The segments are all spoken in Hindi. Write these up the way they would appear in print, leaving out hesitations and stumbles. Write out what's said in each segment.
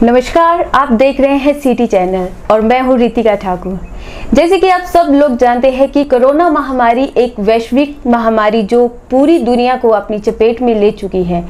नमस्कार, आप देख रहे हैं सिटी चैनल और मैं हूं रितिका ठाकुर। जैसे कि आप सब लोग जानते हैं कि कोरोना महामारी एक वैश्विक महामारी जो पूरी दुनिया को अपनी चपेट में ले चुकी है।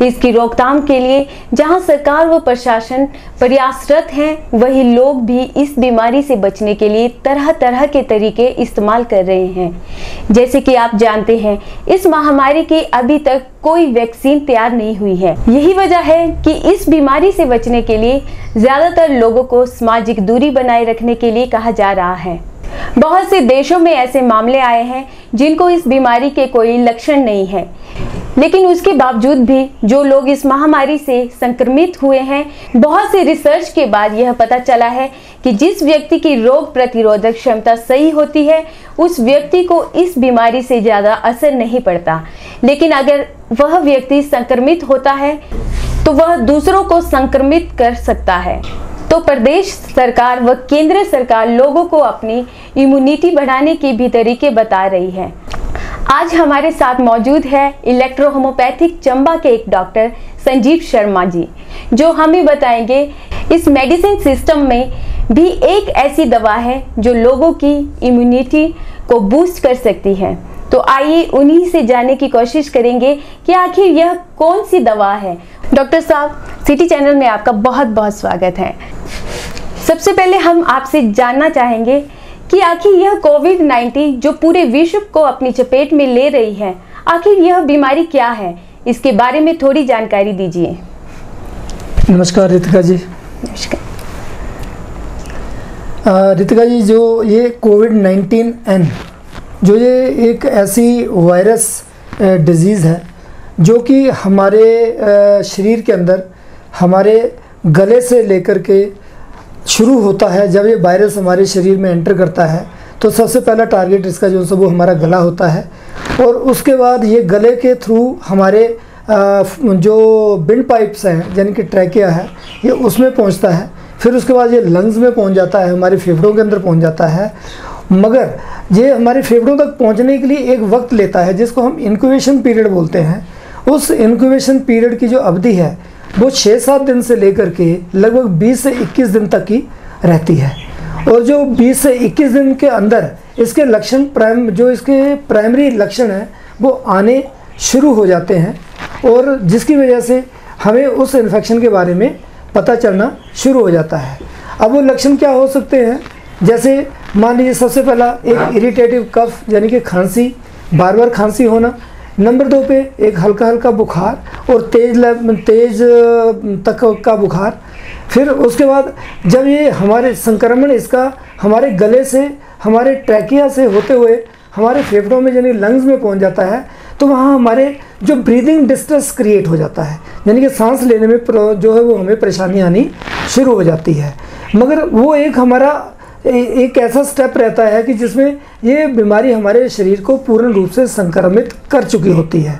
इसकी रोकथाम के लिए जहां सरकार व प्रशासन प्रयासरत हैं, वही लोग भी इस बीमारी से बचने के लिए तरह तरह के तरीके इस्तेमाल कर रहे हैं। जैसे कि आप जानते हैं, इस महामारी की अभी तक कोई वैक्सीन तैयार नहीं हुई है। यही वजह है कि इस बीमारी से बचने के लिए ज्यादातर लोगों को सामाजिक दूरी बनाए रखने के लिए कहा जा रहा है। बहुत से देशों में ऐसे मामले आए हैं जिनको इस बीमारी के कोई लक्षण नहीं है, लेकिन उसके बावजूद भी जो लोग इस महामारी से संक्रमित हुए हैं, बहुत से रिसर्च के बाद यह पता चला है कि जिस व्यक्ति की रोग प्रतिरोधक क्षमता सही होती है, उस व्यक्ति को इस बीमारी से ज्यादा असर नहीं पड़ता। लेकिन अगर वह व्यक्ति संक्रमित होता है तो वह दूसरों को संक्रमित कर सकता है। तो प्रदेश सरकार व केंद्र सरकार लोगों को अपनी इम्यूनिटी बढ़ाने के भी तरीके बता रही है। आज हमारे साथ मौजूद है इलेक्ट्रो होम्योपैथिक चंबा के एक डॉक्टर संजीव शर्मा जी, जो हमें बताएंगे इस मेडिसिन सिस्टम में भी एक ऐसी दवा है जो लोगों की इम्यूनिटी को बूस्ट कर सकती है। तो आइए उन्हीं से जानने की कोशिश करेंगे कि आखिर यह कौन सी दवा है। डॉक्टर साहब, सिटी चैनल में आपका बहुत बहुत स्वागत है। सबसे पहले हम आपसे जानना चाहेंगे कि आखिर यह कोविड-19 जो पूरे विश्व को अपनी चपेट में ले रही है, आखिर यह बीमारी क्या है, इसके बारे में थोड़ी जानकारी दीजिए। नमस्कार रितिका जी। नमस्कार रितिका जी, जो ये कोविड-19 जो ये एक ऐसी वायरस डिजीज़ है जो कि हमारे शरीर के अंदर हमारे गले से लेकर के शुरू होता है। जब ये वायरस हमारे शरीर में एंटर करता है तो सबसे पहला टारगेट इसका जो वो हमारा गला होता है, और उसके बाद ये गले के थ्रू हमारे जो विंड पाइप्स हैं यानी कि ट्रैकिया है, ये उसमें पहुंचता है। फिर उसके बाद ये लंग्स में पहुंच जाता है, हमारे फेफड़ों के अंदर पहुंच जाता है। मगर ये हमारे फेफड़ों तक पहुंचने के लिए एक वक्त लेता है जिसको हम इंक्यूबेशन पीरियड बोलते हैं। उस इंक्यूबेशन पीरियड की जो अवधि है वो 6-7 दिन से लेकर के लगभग 20 से 21 दिन तक की रहती है। और जो 20 से 21 दिन के अंदर इसके लक्षण इसके प्राइमरी लक्षण हैं वो आने शुरू हो जाते हैं, और जिसकी वजह से हमें उस इन्फेक्शन के बारे में पता चलना शुरू हो जाता है। अब वो लक्षण क्या हो सकते हैं, जैसे मान लीजिए सबसे पहला एक इरिटेटिव कफ यानी कि खांसी, बार बार खांसी होना। नंबर 2 पे एक हल्का हल्का बुखार और तेज तक का बुखार। फिर उसके बाद जब ये हमारे संक्रमण इसका हमारे गले से हमारे ट्रैकिया से होते हुए हमारे फेफड़ों में यानी लंग्स में पहुंच जाता है, तो वहाँ हमारे जो ब्रीदिंग डिस्ट्रेस क्रिएट हो जाता है, यानी कि सांस लेने में जो है वो हमें परेशानी आनी शुरू हो जाती है। मगर वो एक हमारा एक ऐसा स्टेप रहता है कि जिसमें ये बीमारी हमारे शरीर को पूर्ण रूप से संक्रमित कर चुकी होती है।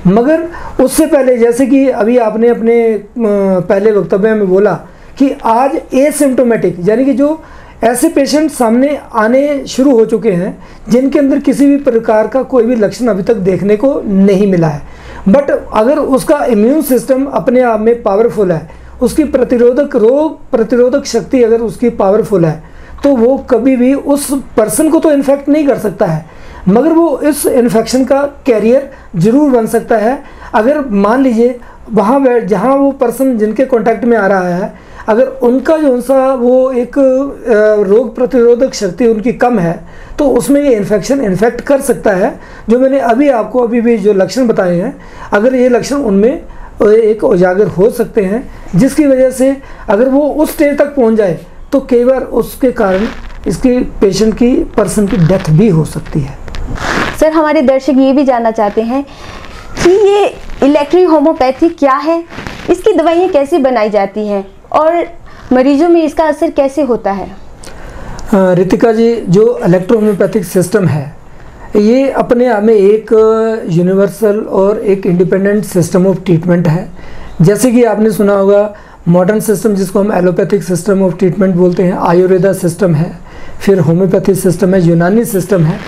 मगर उससे पहले, जैसे कि अभी आपने अपने पहले वक्तव्य में बोला कि आज एसिम्प्टोमेटिक यानी कि जो ऐसे पेशेंट सामने आने शुरू हो चुके हैं जिनके अंदर किसी भी प्रकार का कोई भी लक्षण अभी तक देखने को नहीं मिला है, बट अगर उसका इम्यून सिस्टम अपने आप में पावरफुल है, उसकी रोग प्रतिरोधक शक्ति अगर उसकी पावरफुल है, तो वो कभी भी उस पर्सन को तो इन्फेक्ट नहीं कर सकता है, मगर वो इस इन्फेक्शन का कैरियर जरूर बन सकता है। अगर मान लीजिए वहाँ जहाँ वो पर्सन जिनके कांटेक्ट में आ रहा है, अगर उनका जो सा वो एक रोग प्रतिरोधक शक्ति उनकी कम है, तो उसमें ये इन्फेक्शन इन्फेक्ट कर सकता है। जो मैंने अभी भी जो लक्षण बताए हैं, अगर ये लक्षण उनमें एक उजागर हो सकते हैं, जिसकी वजह से अगर वो उस स्टेज तक पहुँच जाए तो कई बार उसके कारण इसके पेशेंट की पर्सन की डेथ भी हो सकती है। सर, हमारे दर्शक ये भी जानना चाहते हैं कि ये इलेक्ट्रो होम्योपैथी क्या है, इसकी दवाइयाँ कैसे बनाई जाती हैं और मरीजों में इसका असर कैसे होता है। रितिका जी, जो इलेक्ट्रो होम्योपैथिक सिस्टम है ये अपने आप में एक यूनिवर्सल और एक इंडिपेंडेंट सिस्टम ऑफ ट्रीटमेंट है। जैसे कि आपने सुना होगा मॉडर्न सिस्टम जिसको हम एलोपैथिक सिस्टम ऑफ ट्रीटमेंट बोलते हैं, आयुर्वेदा सिस्टम है, फिर होम्योपैथिक सिस्टम है, यूनानी सिस्टम है।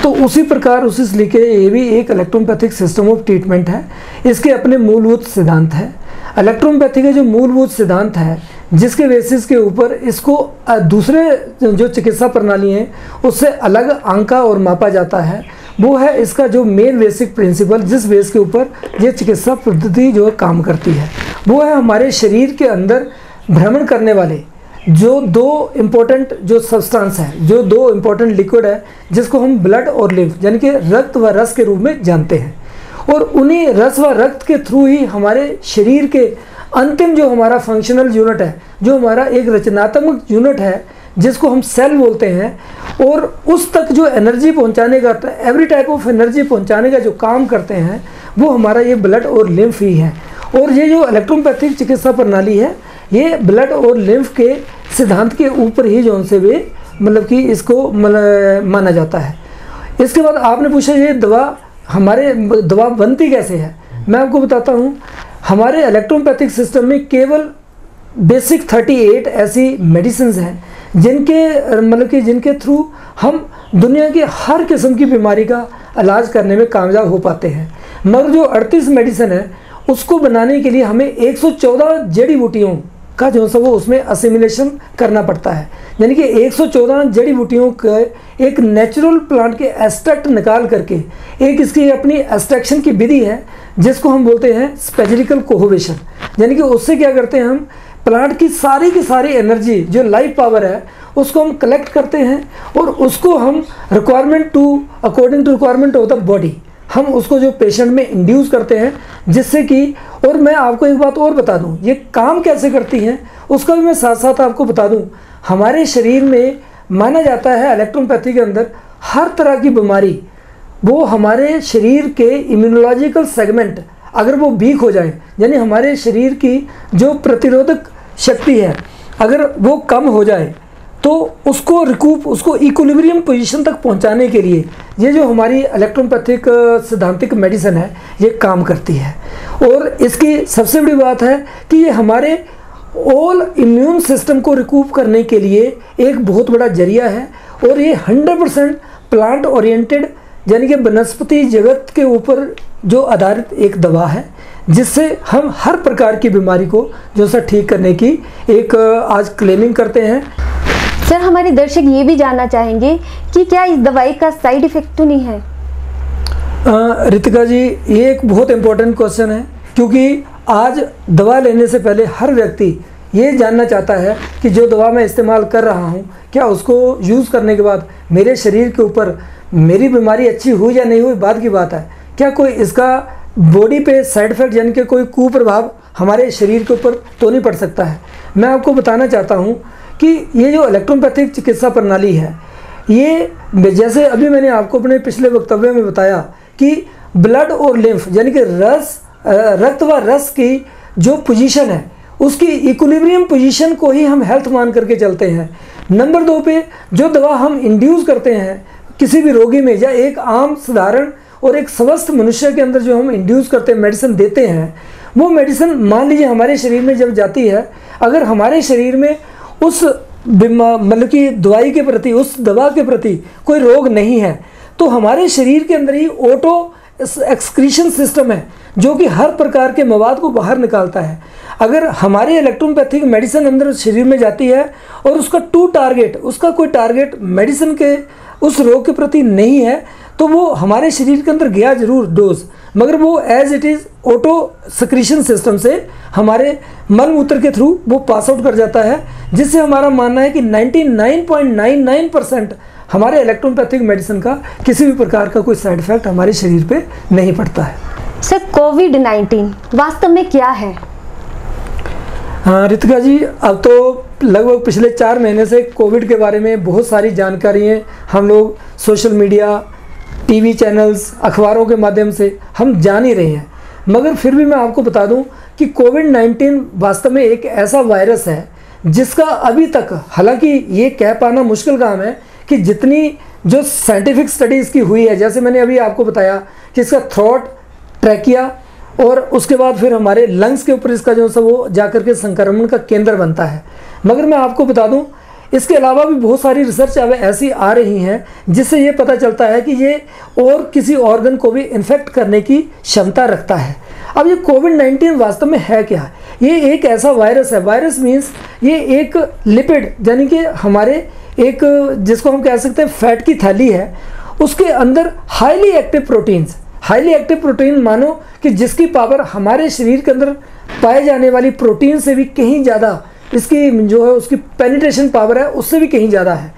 तो उसी प्रकार उसी तरीके ये भी एक इलेक्ट्रोपैथिक सिस्टम ऑफ ट्रीटमेंट है। इसके अपने मूलभूत सिद्धांत हैं। इलेक्ट्रोपैथी के जो मूलभूत सिद्धांत है जिसके बेसिस के ऊपर इसको दूसरे जो चिकित्सा प्रणाली हैं उससे अलग आंका और मापा जाता है। वो है इसका जो मेन बेसिक प्रिंसिपल, जिस बेस के ऊपर ये चिकित्सा पद्धति जो काम करती है, वो है हमारे शरीर के अंदर भ्रमण करने वाले जो दो इम्पोर्टेंट जो सब्सटेंस है, जो दो इम्पोर्टेंट लिक्विड है, जिसको हम ब्लड और लिम्फ यानी कि रक्त व रस के रूप में जानते हैं। और उन्हीं रस व रक्त के थ्रू ही हमारे शरीर के अंतिम जो हमारा फंक्शनल यूनिट है, जो हमारा एक रचनात्मक यूनिट है जिसको हम सेल बोलते हैं, और उस तक जो एनर्जी पहुंचाने का, एवरी टाइप ऑफ एनर्जी पहुंचाने का जो काम करते हैं, वो हमारा ये ब्लड और लिम्फ ही है। और ये जो इलेक्ट्रोपैथिक चिकित्सा प्रणाली है, ये ब्लड और लिम्फ के सिद्धांत के ऊपर ही जो उनसे वे मतलब कि इसको माना जाता है। इसके बाद आपने पूछा ये दवा बनती कैसे है। मैं आपको बताता हूँ, हमारे इलेक्ट्रोपैथिक सिस्टम में केवल बेसिक 38 ऐसी मेडिसिन हैं जिनके थ्रू हम दुनिया की हर किस्म की बीमारी का इलाज करने में कामयाब हो पाते हैं। मगर जो 38 मेडिसिन है उसको बनाने के लिए हमें 114 जड़ी बूटियों का जो सा वो उसमें असिमिलेशन करना पड़ता है। यानी कि 114 जड़ी बूटियों का एक नेचुरल प्लांट के एक्सट्रैक्ट निकाल करके एक इसकी अपनी एक्सट्रैक्शन की विधि है जिसको हम बोलते हैं स्पेजिलिकल कोहोवेशन। यानी कि उससे क्या करते हैं, हम प्लांट की सारी एनर्जी जो लाइफ पावर है उसको हम कलेक्ट करते हैं और उसको हम according to requirement of the body हम उसको जो पेशेंट में इंड्यूस करते हैं, जिससे कि, और मैं आपको एक बात और बता दूं, ये काम कैसे करती हैं उसका भी मैं साथ साथ आपको बता दूं। हमारे शरीर में माना जाता है इलेक्ट्रोपैथी के अंदर हर तरह की बीमारी, वो हमारे शरीर के इम्यूनोलॉजिकल सेगमेंट अगर वो वीक हो जाए, यानी हमारे शरीर की जो प्रतिरोधक शक्ति है अगर वो कम हो जाए, तो उसको इक्विलिब्रियम पोजीशन तक पहुंचाने के लिए ये जो हमारी इलेक्ट्रोपैथिक सिद्धांतिक मेडिसिन है ये काम करती है। और इसकी सबसे बड़ी बात है कि ये हमारे ऑल इम्यून सिस्टम को रिकूप करने के लिए एक बहुत बड़ा जरिया है। और ये 100% प्लांट ओरिएंटेड यानी कि वनस्पति जगत के ऊपर जो आधारित एक दवा है, जिससे हम हर प्रकार की बीमारी को जो सा ठीक करने की एक आज क्लेमिंग करते हैं। सर, हमारे दर्शक ये भी जानना चाहेंगे कि क्या इस दवाई का साइड इफेक्ट तो नहीं है? रितिका जी, ये एक बहुत इम्पोर्टेंट क्वेश्चन है, क्योंकि आज दवा लेने से पहले हर व्यक्ति ये जानना चाहता है कि जो दवा मैं इस्तेमाल कर रहा हूँ क्या उसको यूज़ करने के बाद मेरे शरीर के ऊपर मेरी बीमारी अच्छी हुई या नहीं हुई बात की बात है, क्या कोई इसका बॉडी पे साइड इफेक्ट यानी कि कोई कुप्रभाव हमारे शरीर के ऊपर तो नहीं पड़ सकता है। मैं आपको बताना चाहता हूँ कि ये जो इलेक्ट्रोपैथिक चिकित्सा प्रणाली है, ये जैसे अभी मैंने आपको अपने पिछले वक्तव्य में बताया कि ब्लड और लिम्फ यानी कि रक्त व रस की जो पोजीशन है उसकी इक्विलिब्रियम पोजीशन को ही हम हेल्थ मान करके चलते हैं। नंबर 2 पे जो दवा हम इंड्यूस करते हैं किसी भी रोगी में या एक आम साधारण और एक स्वस्थ मनुष्य के अंदर जो हम इंड्यूस करते हैं, मेडिसिन देते हैं, वो मेडिसिन मान लीजिए हमारे शरीर में जब जाती है, अगर हमारे शरीर में उस मतलब कि दवाई के प्रति, उस दवा के प्रति कोई रोग नहीं है, तो हमारे शरीर के अंदर ही ऑटो एक्सक्रीशन सिस्टम है जो कि हर प्रकार के मवाद को बाहर निकालता है। अगर हमारे इलेक्ट्रोपैथिक मेडिसिन अंदर शरीर में जाती है और उसका कोई टारगेट मेडिसिन के उस रोग के प्रति नहीं है, तो वो हमारे शरीर के अंदर गया जरूर डोज, मगर वो as it is auto secretion system से हमारे मल मूत्र के थ्रू वो पास आउट कर जाता है, जिससे हमारा मानना है कि 99.99% हमारे इलेक्ट्रोपैथिक मेडिसिन का किसी भी प्रकार का कोई साइड इफेक्ट हमारे शरीर पे नहीं पड़ता है। सर, कोविड-19 वास्तव में क्या है? हाँ रितिका जी, अब तो लगभग पिछले 4 महीने से कोविड के बारे में बहुत सारी जानकारियाँ हम लोग सोशल मीडिया, टीवी चैनल्स, अखबारों के माध्यम से हम जान ही रहे हैं। मगर फिर भी मैं आपको बता दूं कि कोविड-19 वास्तव में एक ऐसा वायरस है जिसका अभी तक, हालांकि ये कह पाना मुश्किल काम है कि जितनी जो साइंटिफिक स्टडीज़ की हुई है, जैसे मैंने अभी आपको बताया कि इसका थ्रोट, ट्रैकिया और उसके बाद फिर हमारे लंग्स के ऊपर इसका जो सा वो जाकर के संक्रमण का केंद्र बनता है। मगर मैं आपको बता दूं इसके अलावा भी बहुत सारी रिसर्च अब ऐसी आ रही हैं जिससे ये पता चलता है कि ये और किसी ऑर्गन को भी इन्फेक्ट करने की क्षमता रखता है। अब ये कोविड-19 वास्तव में है क्या? ये एक ऐसा वायरस है। वायरस मीन्स ये एक लिपिड, यानी कि हमारे एक जिसको हम कह सकते हैं फैट की थैली है, उसके अंदर highly active proteins, highly active protein मानो कि जिसकी पावर हमारे शरीर के अंदर पाए जाने वाली प्रोटीन से भी कहीं ज़्यादा, इसकी जो है उसकी पेनिट्रेशन पावर है उससे भी कहीं ज़्यादा है।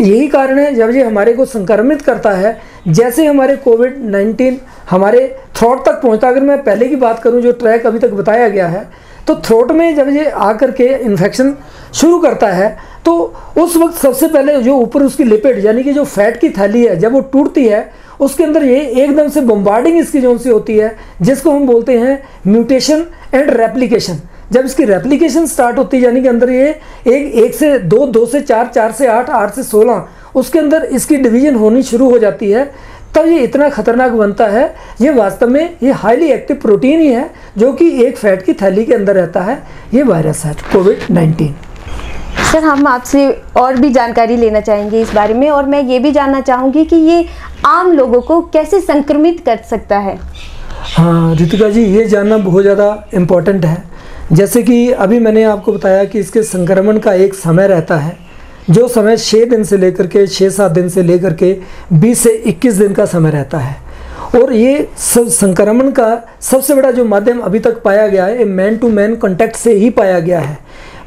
यही कारण है जब ये हमारे को संक्रमित करता है, जैसे हमारे कोविड-19 हमारे थ्रोट तक पहुंचता, अगर मैं पहले की बात करूं जो ट्रैक अभी तक बताया गया है, तो थ्रोट में जब ये आकर के इन्फेक्शन शुरू करता है तो उस वक्त सबसे पहले जो ऊपर उसकी लिपिड यानी कि जो फैट की थैली है जब वो टूटती है, उसके अंदर ये एकदम से बम्बार्डिंग इसकी जो सी होती है, जिसको हम बोलते हैं म्यूटेशन एंड रेप्लिकेशन। जब इसकी रेप्लिकेशन स्टार्ट होती है, यानी कि अंदर ये एक से दो, दो से चार, चार से आठ, आठ से 16, उसके अंदर इसकी डिवीजन होनी शुरू हो जाती है, तब ये इतना खतरनाक बनता है। ये वास्तव में ये हाईली एक्टिव प्रोटीन ही है जो कि एक फैट की थैली के अंदर रहता है। ये वायरस है कोविड-19। सर, हम आपसे और भी जानकारी लेना चाहेंगे इस बारे में, और मैं ये भी जानना चाहूँगी कि ये आम लोगों को कैसे संक्रमित कर सकता है। हाँ रितिका जी, ये जानना बहुत ज़्यादा इम्पोर्टेंट है। जैसे कि अभी मैंने आपको बताया कि इसके संक्रमण का एक समय रहता है, जो समय 6 दिन से लेकर के 6-7 दिन से लेकर के 20 से 21 दिन का समय रहता है। और ये संक्रमण का सबसे बड़ा जो माध्यम अभी तक पाया गया है, मैन टू मैन कॉन्टैक्ट से ही पाया गया है।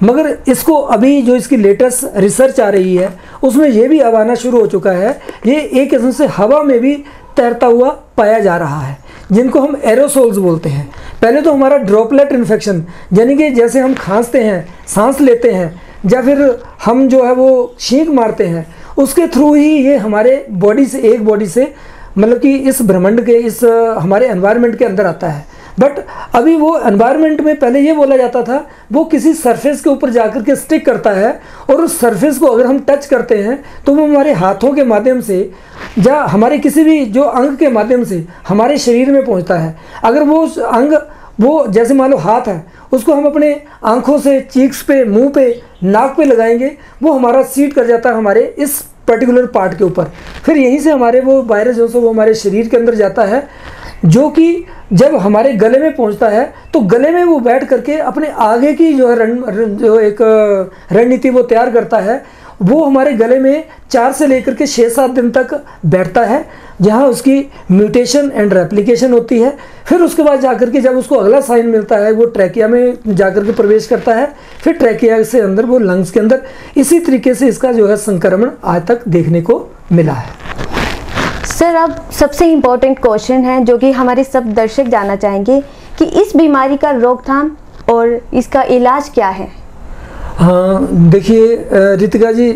मगर इसको अभी जो इसकी लेटेस्ट रिसर्च आ रही है उसमें ये भी अब आना शुरू हो चुका है, ये एक किस्म से हवा में भी तैरता हुआ पाया जा रहा है, जिनको हम एरोसोल्स बोलते हैं। पहले तो हमारा ड्रॉपलेट इन्फेक्शन, यानी कि जैसे हम खांसते हैं, सांस लेते हैं, या फिर हम जो है वो छींक मारते हैं, उसके थ्रू ही ये हमारे बॉडी से, एक बॉडी से मतलब कि इस ब्रह्मांड के, इस हमारे एनवायरनमेंट के अंदर आता है। बट अभी वो एनवायरनमेंट में पहले ये बोला जाता था वो किसी सरफेस के ऊपर जाकर के स्टिक करता है, और उस सरफेस को अगर हम टच करते हैं तो वो हमारे हाथों के माध्यम से या हमारे किसी भी जो अंग के माध्यम से हमारे शरीर में पहुंचता है। अगर वो अंग, वो जैसे मान लो हाथ है, उसको हम अपने आँखों से चीक्स पे, मुंह पे, नाक पे लगाएंगे, वो हमारा सीट कर जाता है हमारे इस पर्टिकुलर पार्ट के ऊपर। फिर यहीं से हमारे वो वायरस जो है वो हमारे शरीर के अंदर जाता है, जो कि जब हमारे गले में पहुंचता है तो गले में वो बैठ करके अपने आगे की जो है जो एक रणनीति वो तैयार करता है। वो हमारे गले में 4 से लेकर के 6-7 दिन तक बैठता है, जहाँ उसकी म्यूटेशन एंड रेप्लिकेशन होती है। फिर उसके बाद जाकर के जब उसको अगला साइन मिलता है, वो ट्रैकिया में जाकर के प्रवेश करता है, फिर ट्रैकिया से अंदर वो लंग्स के अंदर। इसी तरीके से इसका जो है संक्रमण आज तक देखने को मिला है। सर, अब सबसे इम्पोर्टेंट क्वेश्चन है जो कि हमारे सब दर्शक जानना चाहेंगे कि इस बीमारी का रोकथाम और इसका इलाज क्या है। हाँ देखिए रितिका जी,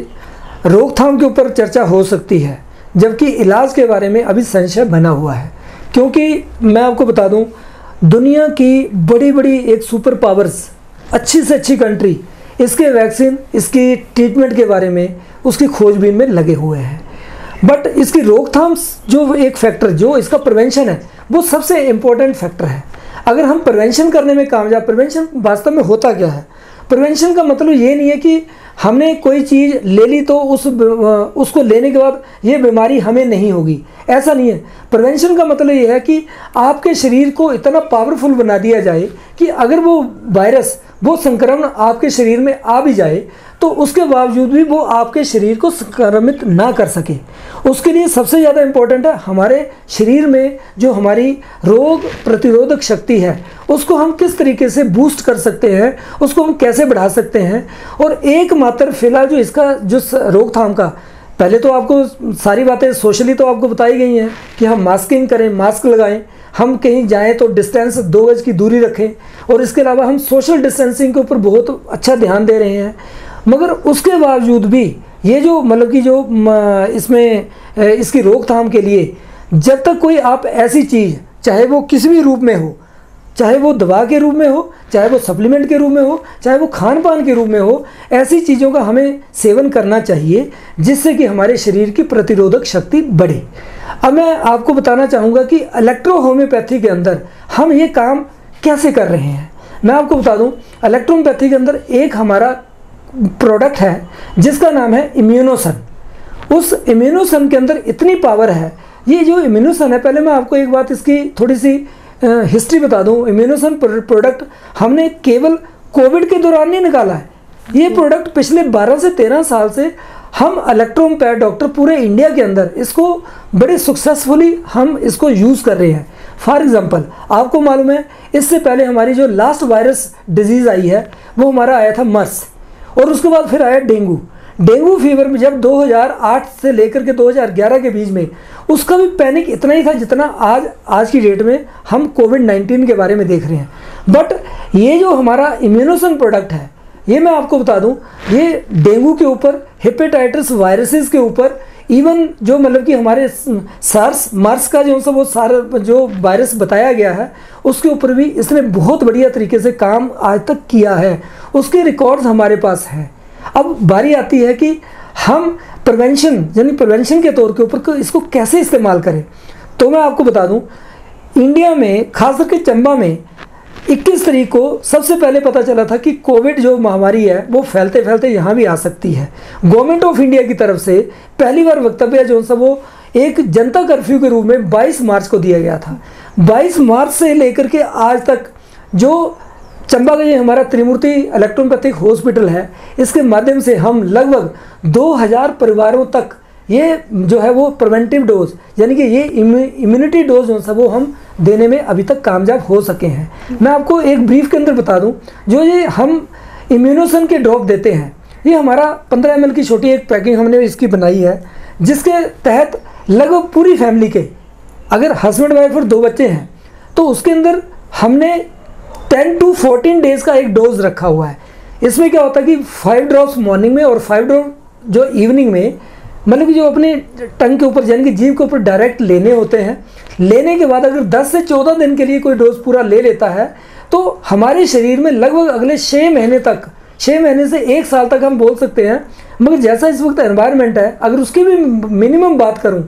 रोकथाम के ऊपर चर्चा हो सकती है, जबकि इलाज के बारे में अभी संशय बना हुआ है। क्योंकि मैं आपको बता दूं, दुनिया की बड़ी बड़ी एक सुपर पावर्स, अच्छी से अच्छी कंट्री इसके वैक्सीन, इसकी ट्रीटमेंट के बारे में, उसकी खोजबीन में लगे हुए हैं। बट इसकी रोकथाम जो एक फैक्टर, जो इसका प्रिवेंशन है, वो सबसे इम्पोर्टेंट फैक्टर है। अगर हम प्रिवेंशन करने में कामयाब, प्रिवेंशन वास्तव में होता क्या है? प्रिवेंशन का मतलब ये नहीं है कि हमने कोई चीज़ ले ली तो उसको लेने के बाद ये बीमारी हमें नहीं होगी, ऐसा नहीं है। प्रिवेंशन का मतलब ये है कि आपके शरीर को इतना पावरफुल बना दिया जाए कि अगर वो वायरस, वो संक्रमण आपके शरीर में आ भी जाए तो उसके बावजूद भी वो आपके शरीर को संक्रमित ना कर सके। उसके लिए सबसे ज़्यादा इम्पोर्टेंट है हमारे शरीर में जो हमारी रोग प्रतिरोधक शक्ति है, उसको हम किस तरीके से बूस्ट कर सकते हैं, उसको हम कैसे बढ़ा सकते हैं। और एकमात्र फिलहाल जो इसका जो रोकथाम का, पहले तो आपको सारी बातें सोशली तो आपको बताई गई हैं कि हम मास्किंग करें, मास्क लगाएं, हम कहीं जाएं तो डिस्टेंस 2 गज की दूरी रखें, और इसके अलावा हम सोशल डिस्टेंसिंग के ऊपर बहुत अच्छा ध्यान दे रहे हैं। मगर उसके बावजूद भी ये जो मतलब कि जो इसमें इसकी रोकथाम के लिए जब तक कोई आप ऐसी चीज़, चाहे वो किसी भी रूप में हो, चाहे वो दवा के रूप में हो, चाहे वो सप्लीमेंट के रूप में हो, चाहे वो खान पान के रूप में हो, ऐसी चीज़ों का हमें सेवन करना चाहिए जिससे कि हमारे शरीर की प्रतिरोधक शक्ति बढ़े। अब मैं आपको बताना चाहूँगा कि इलेक्ट्रो होम्योपैथी के अंदर हम ये काम कैसे कर रहे हैं। मैं आपको बता दूँ, इलेक्ट्रो होम्योपैथी के अंदर एक हमारा प्रोडक्ट है जिसका नाम है इम्यूनोसन। उस इम्यूनोसन के अंदर इतनी पावर है, ये जो इम्यूनोसन है, पहले मैं आपको एक बात इसकी थोड़ी सी हिस्ट्री बता दूं, इम्यूनोसन प्रोडक्ट हमने केवल कोविड के दौरान नहीं निकाला है। ये प्रोडक्ट पिछले 12 से 13 साल से हम इलेक्ट्रोहोम्योपैथ डॉक्टर पूरे इंडिया के अंदर इसको बड़े सक्सेसफुली हम इसको यूज़ कर रहे हैं। फॉर एग्जांपल, आपको मालूम है इससे पहले हमारी जो लास्ट वायरस डिजीज़ आई है वो हमारा आया था मर्स, और उसके बाद फिर आया डेंगू फीवर में जब 2008 से लेकर के 2011 के बीच में, उसका भी पैनिक इतना ही था जितना आज की डेट में हम कोविड-19 के बारे में देख रहे हैं। बट ये जो हमारा इम्यूनोसन प्रोडक्ट है, ये मैं आपको बता दूं, ये डेंगू के ऊपर, हेपेटाइटिस वायरसेस के ऊपर, इवन जो मतलब कि हमारे मार्स का जो सब वो सारा जो वायरस बताया गया है उसके ऊपर भी इसने बहुत बढ़िया तरीके से काम आज तक किया है। उसके रिकॉर्ड्स हमारे पास हैं। अब बारी आती है कि हम प्रिवेंशन के तौर के ऊपर इसको कैसे इस्तेमाल करें। तो मैं आपको बता दूं, इंडिया में खास करके चंबा में 21 तारीख को सबसे पहले पता चला था कि कोविड जो महामारी है वो फैलते फैलते यहाँ भी आ सकती है। गवर्नमेंट ऑफ इंडिया की तरफ से पहली बार वक्तव्य जो सा वो एक जनता कर्फ्यू के रूप में 22 मार्च को दिया गया था। 22 मार्च से लेकर के आज तक जो चंबा का ये हमारा त्रिमूर्ति इलेक्ट्रोपैथिक हॉस्पिटल है, इसके माध्यम से हम लगभग 2000 परिवारों तक ये जो है वो प्रिवेंटिव डोज यानी कि ये इम्यूनिटी डोज जो सा वो हम देने में अभी तक कामयाब हो सके हैं। मैं आपको एक ब्रीफ के अंदर बता दूं, जो ये हम इम्यूनोसन के ड्रॉप देते हैं, ये हमारा 15 ml की छोटी एक पैकिंग हमने इसकी बनाई है, जिसके तहत लगभग पूरी फैमिली के, अगर हस्बैंड वाइफ और 2 बच्चे हैं तो उसके अंदर हमने 10 to 14 डेज का एक डोज रखा हुआ है। इसमें क्या होता है कि 5 ड्रॉप्स मॉर्निंग में और 5 ड्रॉप जो इवनिंग में, मतलब कि जो अपने टंग के ऊपर यानी कि जीभ के ऊपर डायरेक्ट लेने होते हैं। लेने के बाद अगर 10 से 14 दिन के लिए कोई डोज पूरा ले लेता है तो हमारे शरीर में लगभग अगले 6 महीने तक, 6 महीने से 1 साल तक हम बोल सकते हैं। मगर जैसा इस वक्त एनवायरनमेंट है, अगर उसकी भी मिनिमम बात करूं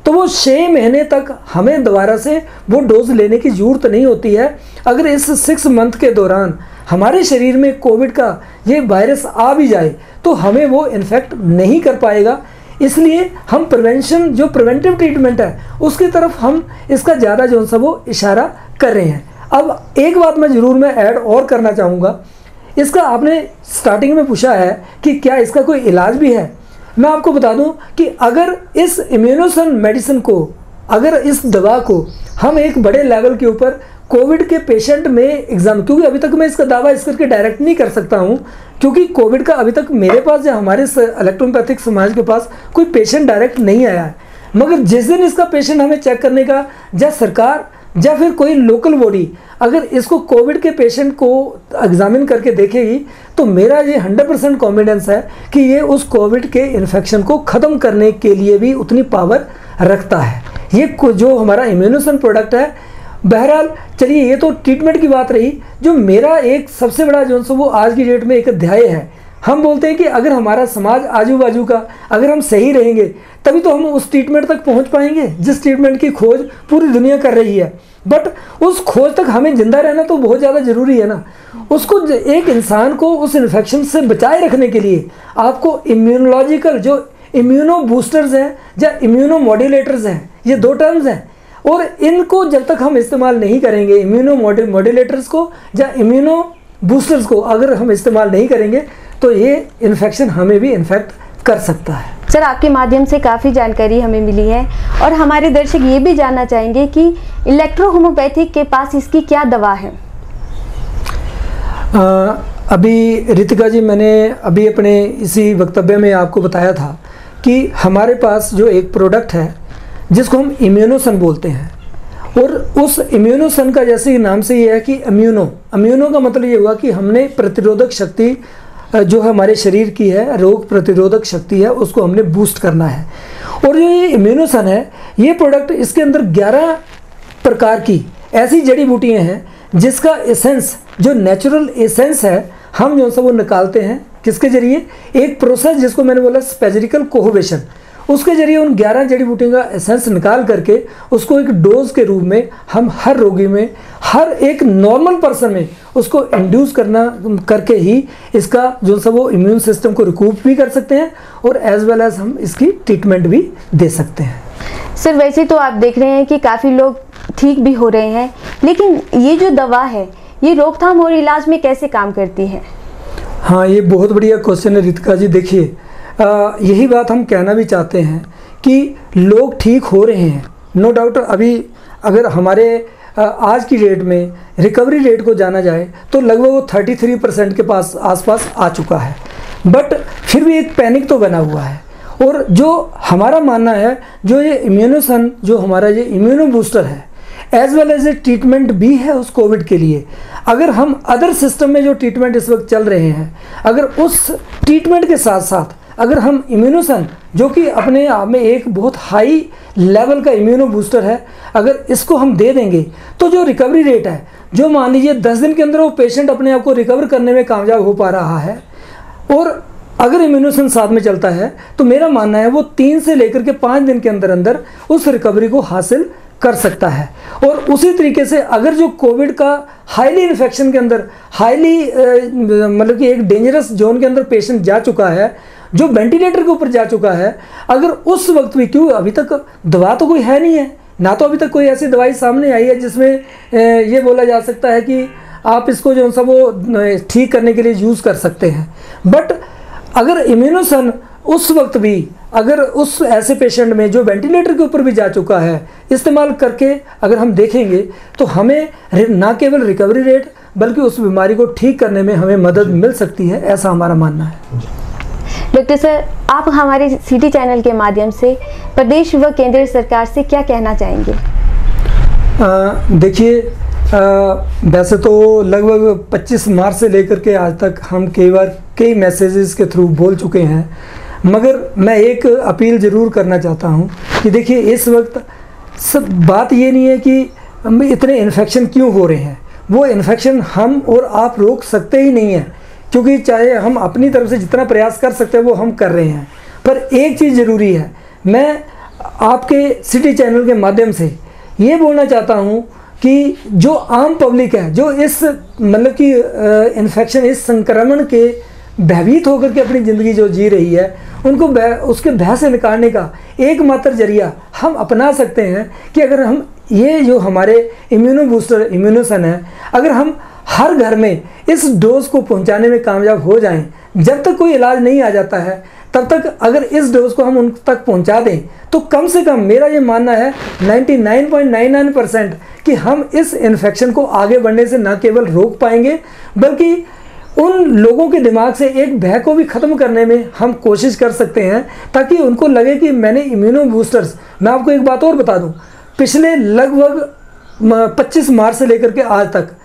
तो वो 6 महीने तक हमें दोबारा से वो डोज लेने की ज़रूरत नहीं होती है। अगर इस 6 मंथ के दौरान हमारे शरीर में कोविड का ये वायरस आ भी जाए तो हमें वो इन्फेक्ट नहीं कर पाएगा। इसलिए हम प्रिवेंशन, जो प्रिवेंटिव ट्रीटमेंट है, उसकी तरफ हम इसका ज़्यादा जो सा वो इशारा कर रहे हैं। अब एक बात मैं ऐड और करना चाहूँगा, इसका आपने स्टार्टिंग में पूछा है कि क्या इसका कोई इलाज भी है। मैं आपको बता दूं कि अगर इस इम्यूनोसन मेडिसिन को, अगर इस दवा को हम एक बड़े लेवल के ऊपर कोविड के पेशेंट में क्योंकि अभी तक मैं इसका दावा इस करके डायरेक्ट नहीं कर सकता हूं, क्योंकि कोविड का अभी तक मेरे पास या हमारे इलेक्ट्रोपैथिक समाज के पास कोई पेशेंट डायरेक्ट नहीं आया है। मगर जिस दिन इसका पेशेंट हमें चेक करने का, या सरकार या फिर कोई लोकल बॉडी अगर इसको कोविड के पेशेंट को एग्जामिन करके देखेगी तो मेरा ये 100% कॉन्फिडेंस है कि ये उस कोविड के इन्फेक्शन को ख़त्म करने के लिए भी उतनी पावर रखता है। ये जो हमारा इम्यूनोसन प्रोडक्ट है। बहरहाल चलिए, ये तो ट्रीटमेंट की बात रही। जो मेरा एक सबसे बड़ा जो वो आज की डेट में एक अध्याय है, हम बोलते हैं कि अगर हमारा समाज आजू बाजू का, अगर हम सही रहेंगे तभी तो हम उस ट्रीटमेंट तक पहुंच पाएंगे जिस ट्रीटमेंट की खोज पूरी दुनिया कर रही है। बट उस खोज तक हमें जिंदा रहना तो बहुत ज़्यादा ज़रूरी है ना। उसको, एक इंसान को उस इन्फेक्शन से बचाए रखने के लिए आपको इम्यूनोलॉजिकल, जो इम्यूनो बूस्टर्स हैं या इम्यूनो मॉड्यूलेटर्स हैं, ये 2 टर्म्स हैं, और इनको जब तक हम इस्तेमाल नहीं करेंगे, इम्यूनो मॉड्यूलेटर्स को या इम्यूनो बूस्टर्स को अगर हम इस्तेमाल नहीं करेंगे तो ये इन्फेक्शन हमें भी इन्फेक्ट कर सकता है। सर, आपके माध्यम से काफ़ी जानकारी हमें मिली है और हमारे दर्शक ये भी जानना चाहेंगे कि इलेक्ट्रो होम्योपैथिक के पास इसकी क्या दवा है। अभी रितिका जी, मैंने अभी अपने इसी वक्तव्य में आपको बताया था कि हमारे पास जो एक प्रोडक्ट है जिसको हम इम्यूनोसन बोलते हैं, और उस इम्यूनोसन का जैसे नाम से ये है कि इम्यूनो का मतलब ये हुआ कि हमने प्रतिरोधक शक्ति जो हमारे शरीर की है, रोग प्रतिरोधक शक्ति है, उसको हमने बूस्ट करना है। और जो ये इम्यूनोसन है, ये प्रोडक्ट, इसके अंदर 11 प्रकार की ऐसी जड़ी बूटियाँ हैं जिसका एसेंस, जो नेचुरल एसेंस है, हम जो सा वो निकालते हैं। किसके जरिए? एक प्रोसेस जिसको मैंने बोला स्पेजिकल कोहोवेशन, उसके जरिए उन 11 जड़ी बूटियों का एसेंस निकाल करके उसको एक डोज के रूप में हम हर रोगी में, हर एक नॉर्मल पर्सन में उसको इंड्यूस करके ही इसका जो सा वो इम्यून सिस्टम को रिकूप भी कर सकते हैं और एज वेल एज हम इसकी ट्रीटमेंट भी दे सकते हैं। सर, वैसे तो आप देख रहे हैं कि काफ़ी लोग ठीक भी हो रहे हैं, लेकिन ये जो दवा है ये रोकथाम और इलाज में कैसे काम करती है? हाँ, ये बहुत बढ़िया क्वेश्चन है रितिका जी। देखिए, यही बात हम कहना भी चाहते हैं कि लोग ठीक हो रहे हैं, नो डाउट। अभी अगर हमारे आज की डेट में रिकवरी रेट को जाना जाए तो लगभग वो 33% के पास आसपास आ चुका है, बट फिर भी एक पैनिक तो बना हुआ है। और जो हमारा मानना है, जो ये इम्यूनोसन, जो हमारा ये इम्यूनो बूस्टर है, as well as a treatment भी है उस कोविड के लिए। अगर हम अदर सिस्टम में जो ट्रीटमेंट इस वक्त चल रहे हैं, अगर उस ट्रीटमेंट के साथ साथ अगर हम इम्यूनोसन, जो कि अपने आप में एक बहुत हाई लेवल का इम्यूनो बूस्टर है, अगर इसको हम दे देंगे तो जो रिकवरी रेट है, जो मान लीजिए 10 दिन के अंदर वो पेशेंट अपने आप को रिकवर करने में कामयाब हो पा रहा है, और अगर इम्यूनोसन साथ में चलता है तो मेरा मानना है वो 3 से लेकर के 5 दिन के अंदर अंदर उस रिकवरी को हासिल कर सकता है। और उसी तरीके से अगर जो कोविड का हाईली इन्फेक्शन के अंदर, हाईली मतलब कि एक डेंजरस जोन के अंदर पेशेंट जा चुका है, जो वेंटिलेटर के ऊपर जा चुका है, अगर उस वक्त भी, क्यों अभी तक दवा तो कोई है नहीं है ना, तो अभी तक कोई ऐसी दवाई सामने आई है जिसमें ये बोला जा सकता है कि आप इसको जो सा वो ठीक करने के लिए यूज़ कर सकते हैं। बट अगर इम्यूनोसन उस वक्त भी, अगर उस ऐसे पेशेंट में जो वेंटिलेटर के ऊपर भी जा चुका है, इस्तेमाल करके अगर हम देखेंगे तो हमें ना केवल रिकवरी रेट बल्कि उस बीमारी को ठीक करने में हमें मदद मिल सकती है, ऐसा हमारा मानना है। डॉक्टर सर, आप हमारे सिटी चैनल के माध्यम से प्रदेश व केंद्र सरकार से क्या कहना चाहेंगे? देखिए, वैसे तो लगभग 25 मार्च से लेकर के आज तक हम कई मैसेजेस के थ्रू बोल चुके हैं, मगर मैं एक अपील ज़रूर करना चाहता हूं कि देखिए, इस वक्त सब बात ये नहीं है कि इतने इन्फेक्शन क्यों हो रहे हैं। वो इन्फेक्शन हम और आप रोक सकते ही नहीं हैं, क्योंकि चाहे हम अपनी तरफ से जितना प्रयास कर सकते हैं वो हम कर रहे हैं। पर एक चीज़ ज़रूरी है, मैं आपके सिटी चैनल के माध्यम से ये बोलना चाहता हूँ कि जो आम पब्लिक है, जो इस मतलब कि इन्फेक्शन, इस संक्रमण के भयभीत होकर के अपनी ज़िंदगी जो जी रही है, उनको उसके भय से निकालने का एकमात्र जरिया हम अपना सकते हैं कि अगर हम ये जो हमारे इम्यूनो बूस्टर इम्यूनोसन है, अगर हम हर घर में इस डोज को पहुंचाने में कामयाब हो जाएं, जब तक कोई इलाज नहीं आ जाता है तब तक अगर इस डोज को हम उन तक पहुंचा दें तो कम से कम मेरा ये मानना है 99.99% कि हम इस इन्फेक्शन को आगे बढ़ने से न केवल रोक पाएंगे, बल्कि उन लोगों के दिमाग से एक भय को भी ख़त्म करने में हम कोशिश कर सकते हैं, ताकि उनको लगे कि मैंने इम्यूनो बूस्टर्स। मैं आपको एक बात और बता दूं, पिछले लगभग 25 मार्च से लेकर के आज तक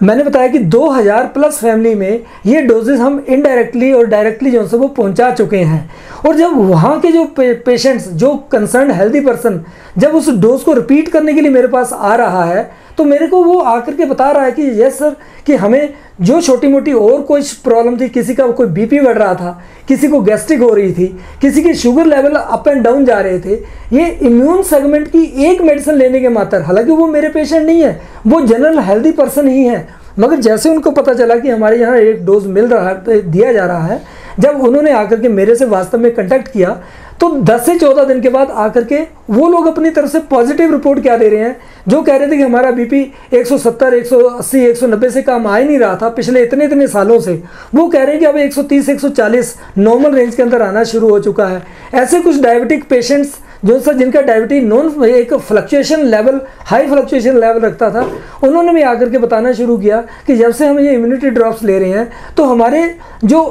मैंने बताया कि 2000 प्लस फैमिली में ये डोजेस हम इनडायरेक्टली और डायरेक्टली जो है वो पहुंचा चुके हैं। और जब वहाँ के जो पेशेंट्स, जो कंसर्न हेल्दी पर्सन, जब उस डोज को रिपीट करने के लिए मेरे पास आ रहा है, तो मेरे को वो आकर के बता रहा है कि यस सर, कि हमें जो छोटी मोटी और कोई प्रॉब्लम थी, किसी का कोई बीपी बढ़ रहा था, किसी को गैस्ट्रिक हो रही थी, किसी की sugar level up and down जा रहे थे, ये इम्यून सेगमेंट की एक मेडिसिन लेने के मात्र, हालांकि वो मेरे पेशेंट नहीं है, वो जनरल हेल्दी पर्सन ही है, मगर जैसे उनको पता चला कि हमारे यहाँ एक डोज मिल रहा है, दिया जा रहा है, जब उन्होंने आकर के मेरे से वास्तव में कांटेक्ट किया, तो 10 से 14 दिन के बाद आकर के वो लोग अपनी तरफ से पॉजिटिव रिपोर्ट क्या दे रहे हैं, जो कह रहे थे कि हमारा बीपी 170, 180, 190 से कम आ ही नहीं रहा था पिछले इतने सालों से, वो कह रहे हैं कि अब 130, 140 नॉर्मल रेंज के अंदर आना शुरू हो चुका है। ऐसे कुछ डायबिटिक पेशेंट्स जो सर, जिनका डायबिटीज नॉन एक fluctuation level, high fluctuation level रखता था, उन्होंने भी आकर के बताना शुरू किया कि जब से हम ये इम्यूनिटी ड्रॉप्स ले रहे हैं तो हमारे जो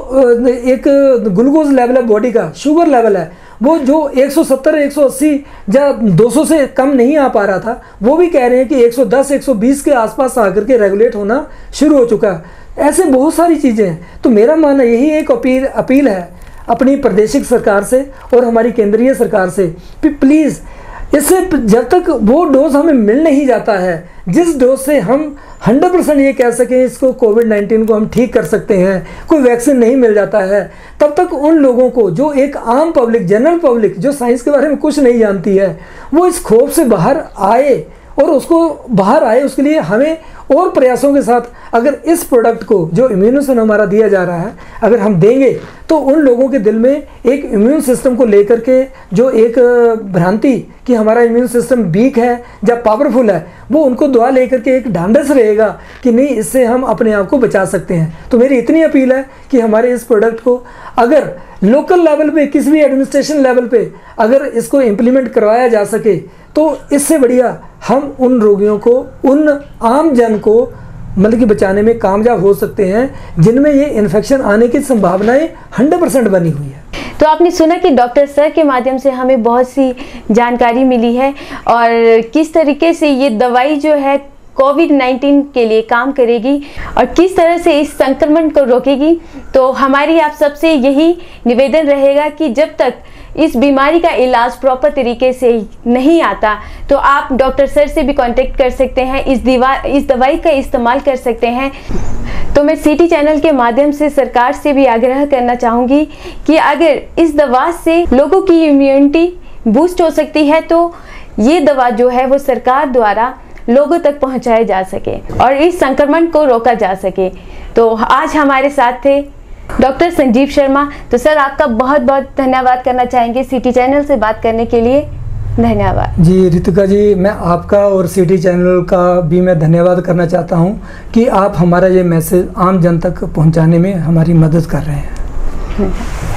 एक ग्लूकोज लेवल है बॉडी का, शुगर लेवल है, वो जो 170, 180 या 200 से कम नहीं आ पा रहा था, वो भी कह रहे हैं कि 110, 120 के आसपास आकर के रेगुलेट होना शुरू हो चुका है। ऐसे बहुत सारी चीज़ें हैं। तो मेरा मानना यही एक अपील है अपनी प्रादेशिक सरकार से और हमारी केंद्रीय सरकार से कि प्लीज़, इससे जब तक वो डोज हमें मिल नहीं जाता है, जिस डोज से हम 100% ये कह सकें इसको कोविड-19 को हम ठीक कर सकते हैं, कोई वैक्सीन नहीं मिल जाता है, तब तक उन लोगों को, जो एक आम पब्लिक, जनरल पब्लिक, जो साइंस के बारे में कुछ नहीं जानती है, वो इस खौफ से बाहर आए, और उसको बाहर आए उसके लिए हमें और प्रयासों के साथ अगर इस प्रोडक्ट को, जो इम्यूनोसन हमारा दिया जा रहा है, अगर हम देंगे तो उन लोगों के दिल में एक इम्यून सिस्टम को लेकर के जो एक भ्रांति कि हमारा इम्यून सिस्टम वीक है या पावरफुल है, वो उनको दवा लेकर के एक ढांढस रहेगा कि नहीं, इससे हम अपने आप को बचा सकते हैं। तो मेरी इतनी अपील है कि हमारे इस प्रोडक्ट को अगर लोकल लेवल पे, किसी भी एडमिनिस्ट्रेशन लेवल पे अगर इसको इम्प्लीमेंट करवाया जा सके तो इससे बढ़िया हम उन रोगियों को, उन आम जन को मतलब कि बचाने में कामयाब हो सकते हैं जिनमें ये इन्फेक्शन आने की संभावनाएं 100% बनी हुई है। तो आपने सुना कि डॉक्टर सर के माध्यम से हमें बहुत सी जानकारी मिली है और किस तरीके से ये दवाई जो है कोविड-19 के लिए काम करेगी और किस तरह से इस संक्रमण को रोकेगी। तो हमारी आप सबसे यही निवेदन रहेगा कि जब तक इस बीमारी का इलाज प्रॉपर तरीके से नहीं आता तो आप डॉक्टर सर से भी कांटेक्ट कर सकते हैं, इस दवाई का इस्तेमाल कर सकते हैं। तो मैं सिटी चैनल के माध्यम से सरकार से भी आग्रह करना चाहूँगी कि अगर इस दवा से लोगों की इम्यूनिटी बूस्ट हो सकती है तो ये दवा जो है वो सरकार द्वारा लोगों तक पहुंचाया जा सके और इस संक्रमण को रोका जा सके। तो आज हमारे साथ थे डॉक्टर संजीव शर्मा। तो सर आपका बहुत बहुत धन्यवाद करना चाहेंगे सिटी चैनल से बात करने के लिए। धन्यवाद जी रितिका जी, मैं आपका और सिटी चैनल का भी मैं धन्यवाद करना चाहता हूं कि आप हमारा ये मैसेज आम जन तक पहुंचाने में हमारी मदद कर रहे हैं।